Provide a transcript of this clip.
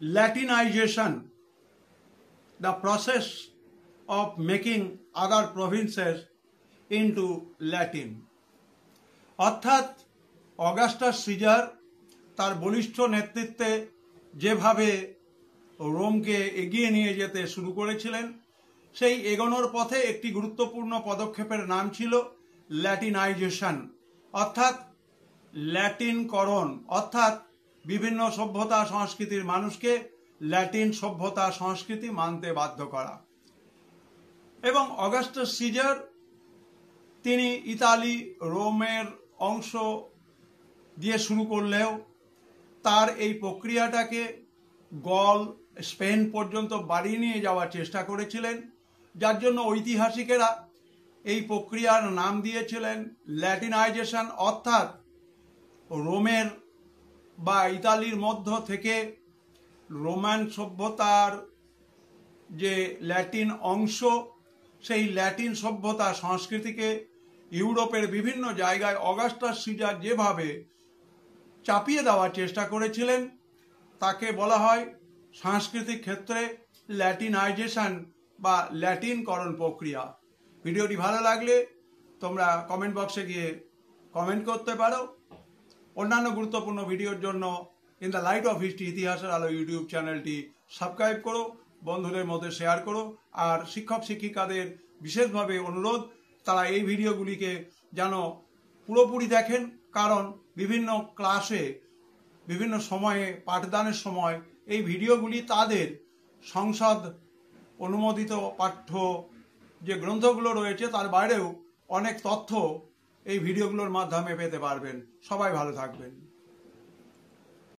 Latinization, the process of making other provinces into Latin. অর্থাৎ Augustus caesar তার বলিষ্ঠ নেতৃত্বে যেভাবে রোমকে এগিয়ে নিয়ে যেতে শুরু করেছিলেন, সেই এগোনোর পথে একটি গুরুত্বপূর্ণ পদক্ষেপের নাম ছিল ল্যাটিনাইজেশন, অর্থাৎ ল্যাটিনকরণ, অর্থাৎ বিভিন্ন সভ্যতা সংস্কৃতির মানুষকে ল্যাটিন সভ্যতা সংস্কৃতি মানতে বাধ্য করা। এবং অগাস্টাস সিজার তিনি ইতালি রোমের অংশ দিয়ে শুরু করলেও তার এই প্রক্রিয়াটাকে গল স্পেন পর্যন্ত বাড়িয়ে নিয়ে যাওয়ার চেষ্টা করেছিলেন, যার জন্য ঐতিহাসিকেরা এই প্রক্রিয়ার নাম দিয়েছিলেন ল্যাটিনাইজেশন, অর্থাৎ রোমের বা ইতালির মধ্য থেকে রোমান সভ্যতার যে ল্যাটিন অংশ, সেই ল্যাটিন সভ্যতা সংস্কৃতিকে ইউরোপের বিভিন্ন জায়গায় অগাস্টাস সিজার যেভাবে চাপিয়ে দেওয়ার চেষ্টা করেছিলেন তাকে বলা হয় সাংস্কৃতিক ক্ষেত্রে ল্যাটিনাইজেশন বা ল্যাটিনকরণ প্রক্রিয়া। ভিডিওটি ভালো লাগলে তোমরা কমেন্ট বক্সে গিয়ে কমেন্ট করতে পারো। অন্যান্য গুরুত্বপূর্ণ ভিডিওর জন্য in the light off history ইতিহাসের আলো ইউটিউব চ্যানেলটি সাবস্ক্রাইব করো, বন্ধুদের মধ্যে শেয়ার করো। আর শিক্ষক শিক্ষিকাদের বিশেষভাবে অনুরোধ তারা এই ভিডিওগুলিকে যেন পুরোপুরি দেখেন, কারণ বিভিন্ন ক্লাসে বিভিন্ন সময়ে পাঠদানের সময় এই ভিডিওগুলি তাদের সংসদ অনুমোদিত পাঠ্য যে গ্রন্থগুলো রয়েছে তার বাইরেও অনেক তথ্য এই ভিডিওগুলোর মাধ্যমে পেতে পারবেন। সবাই ভালো থাকবেন।